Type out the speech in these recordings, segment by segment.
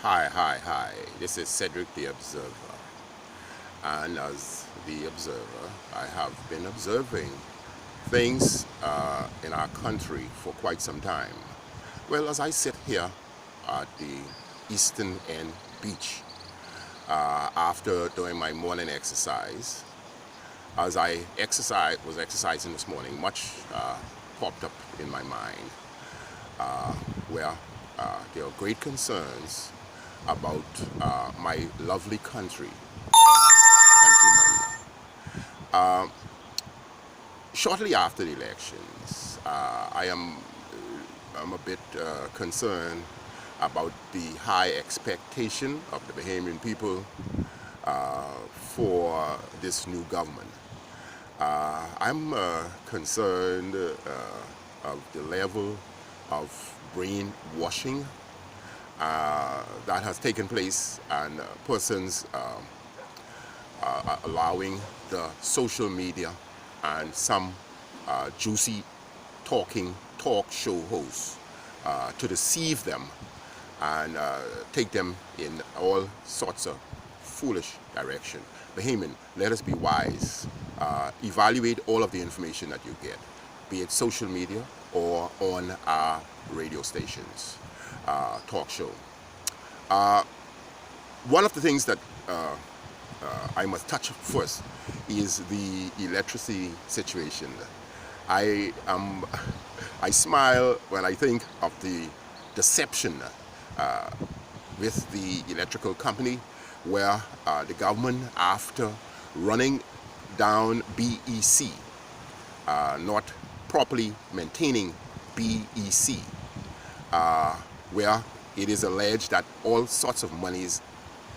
Hi. This is Cedric the Observer. And as the Observer, I have been observing things in our country for quite some time. Well, as I sit here at the Eastern End Beach after doing my morning exercise, as I was exercising this morning, much popped up in my mind where there are great concerns about my lovely countrymen. Shortly after the elections, I'm a bit concerned about the high expectation of the Bahamian people for this new government. I'm concerned of the level of brainwashing that has taken place, and persons allowing the social media and some juicy talk show hosts to deceive them and take them in all sorts of foolish direction. Bahamian, let us be wise. Evaluate all of the information that you get, be it social media or on our radio stations, talk show. One of the things that I must touch first is the electricity situation. I smile when I think of the deception with the electrical company, where the government, after running down BEC, not properly maintaining BEC, where it is alleged that all sorts of monies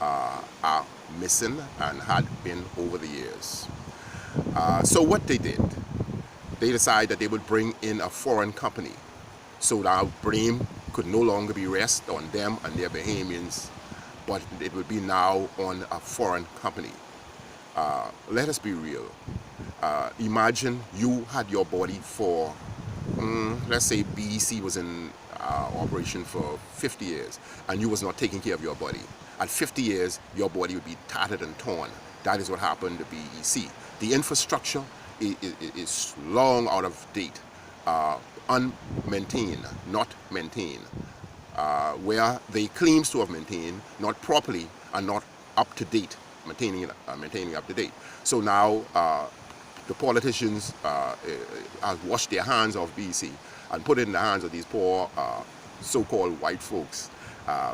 are missing and had been over the years. So what they did, they decided that they would bring in a foreign company, so that blame could no longer be rest on them and their Bahamians, but it would be now on a foreign company. Let us be real. Imagine you had your body for, let's say BEC was in operation for 50 years, and you was not taking care of your body. At 50 years, your body would be tattered and torn. That is what happened to BEC. The infrastructure is long out of date, unmaintained, not maintained, where they claims to have maintained, not properly and not up to date, maintaining up to date. So now the politicians have washed their hands of BEC and put it in the hands of these poor so-called white folks,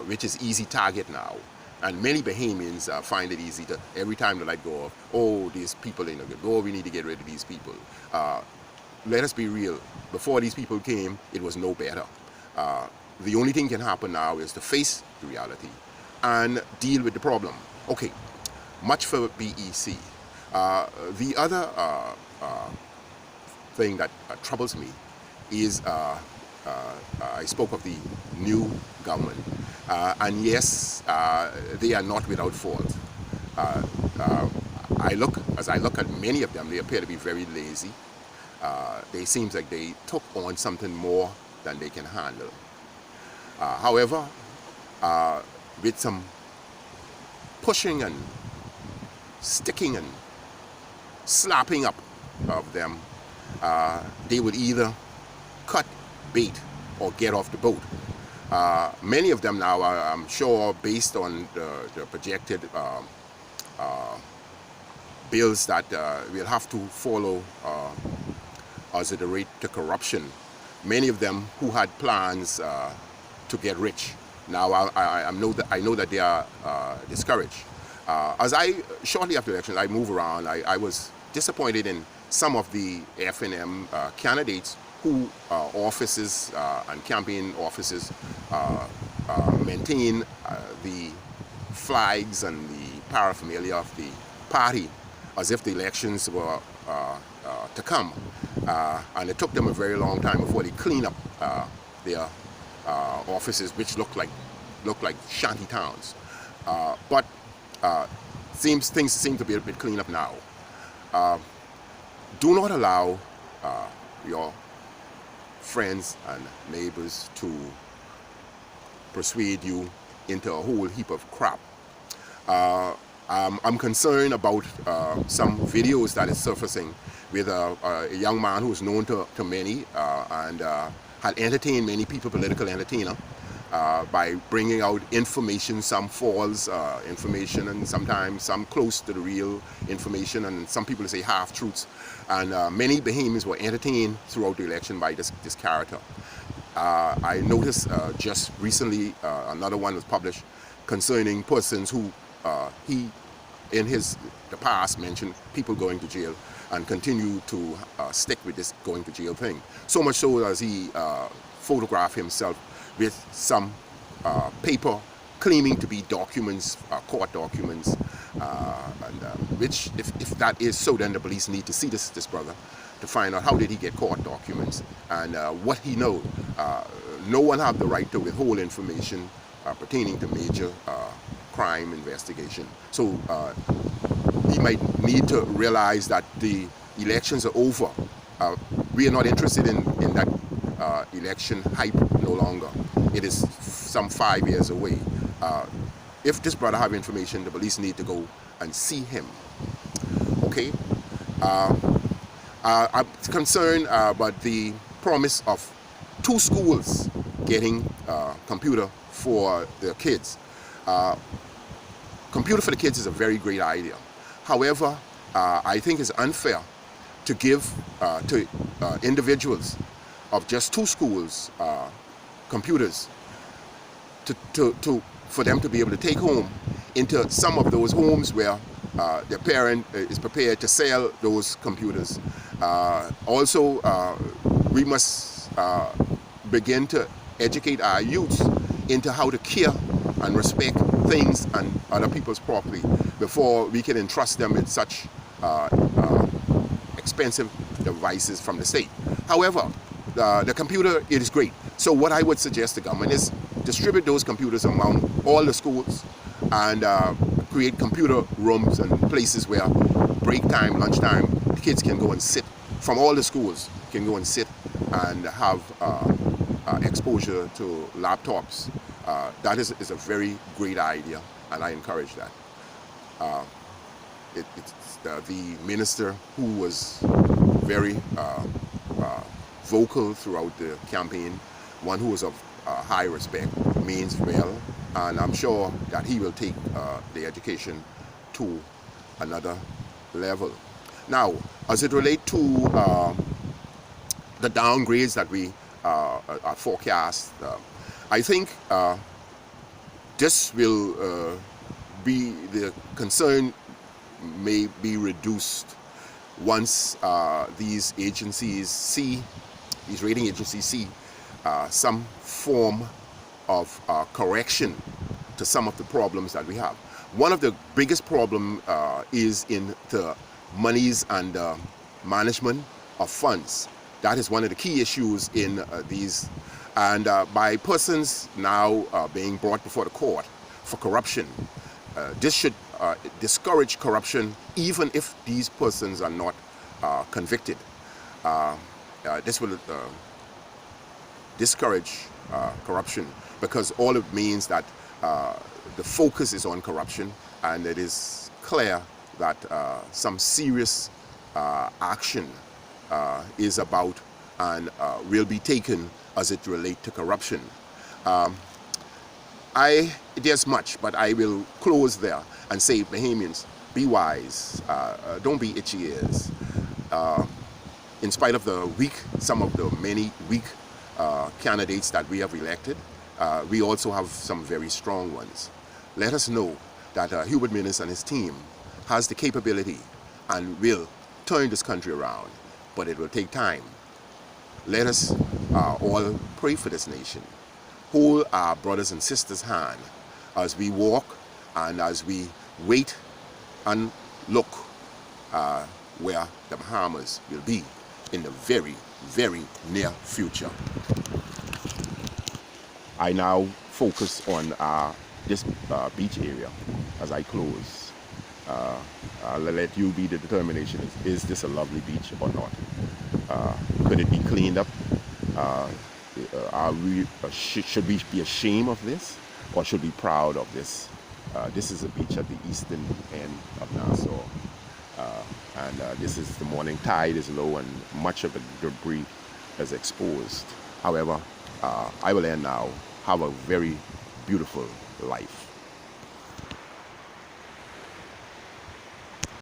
which is easy target now. And many Bahamians find it easy to, every time the light go off, oh, these people ain't no good, oh, we need to get rid of these people. Let us be real. Before these people came, it was no better. The only thing can happen now is to face the reality and deal with the problem. Okay, much for BEC. The other thing that troubles me is I spoke of the new government, and yes, they are not without fault. As I look at many of them, they appear to be very lazy. They seem like they took on something more than they can handle. However, with some pushing and sticking and slapping up of them, they would either cut bait or get off the boat. Many of them now are, I'm sure, based on the projected bills that we'll have to follow as the rate to corruption. Many of them who had plans to get rich, now I know that they are discouraged. Shortly after the election, I move around. I was disappointed in some of the FNM candidates who offices and campaign offices maintain the flags and the paraphernalia of the party as if the elections were to come. And it took them a very long time before they clean up their offices, which look like shanty towns. But things seem to be a bit clean up now. Do not allow your friends and neighbors to persuade you into a whole heap of crap. I'm concerned about some videos that is surfacing with a young man who is known to many and had entertained many people, political entertainer, by bringing out information, some false information, and sometimes some close to the real information, and some people say half-truths. And many Bahamians were entertained throughout the election by this character. I noticed just recently another one was published concerning persons who he in the past mentioned people going to jail and continue to stick with this going to jail thing. So much so as he photographed himself with some paper claiming to be documents, court documents, which if that is so, then the police need to see this brother to find out how did he get court documents and what he know. No one have the right to withhold information pertaining to major crime investigation. So he might need to realize that the elections are over. We are not interested in that election hype no longer. It is some 5 years away. If this brother have information, the police need to go and see him. Okay? I'm concerned about the promise of 2 schools getting computer for their kids. Computer for the kids is a very great idea. However, I think it's unfair to give to individuals of just 2 schools computers for them to be able to take home into some of those homes where their parent is prepared to sell those computers. Also, we must begin to educate our youth into how to care and respect things and other people's property before we can entrust them with such expensive devices from the state. However, the computer, it is great. So what I would suggest to government is distribute those computers among all the schools and create computer rooms and places where break time, lunchtime, the kids can go and sit from all the schools, can go and sit and have exposure to laptops. That is a very great idea, and I encourage that. It's the minister who was very vocal throughout the campaign, one who was of high respect, means well, and I'm sure that he will take the education to another level. Now, as it relates to the downgrades that we are forecast, I think this will be, the concern may be reduced once these agencies see, these rating agencies see some form of correction to some of the problems that we have. One of the biggest problem is in the monies and management of funds. That is one of the key issues in these, and by persons now being brought before the court for corruption. This should discourage corruption even if these persons are not convicted. This will discourage corruption, because all it means that the focus is on corruption, and it is clear that some serious action is about and will be taken as it relates to corruption. There's much, but I will close there and say, Bahamians, be wise, don't be itchy ears. In spite of some of the many weak candidates that we have elected, we also have some very strong ones. Let us know that Hubert Minnis and his team has the capability and will turn this country around, but it will take time. Let us all pray for this nation. Hold our brothers and sisters' hand as we walk and as we wait and look where the Bahamas will be in the very, very near future. I now focus on this beach area as I close. I'll let you be the determination. Is this a lovely beach or not? Could it be cleaned up? Should we be ashamed of this? or should be proud of this. This is a beach at the eastern end of Nassau. And this is the morning tide is low and much of the debris is exposed. However, I will end now. Have a very beautiful life.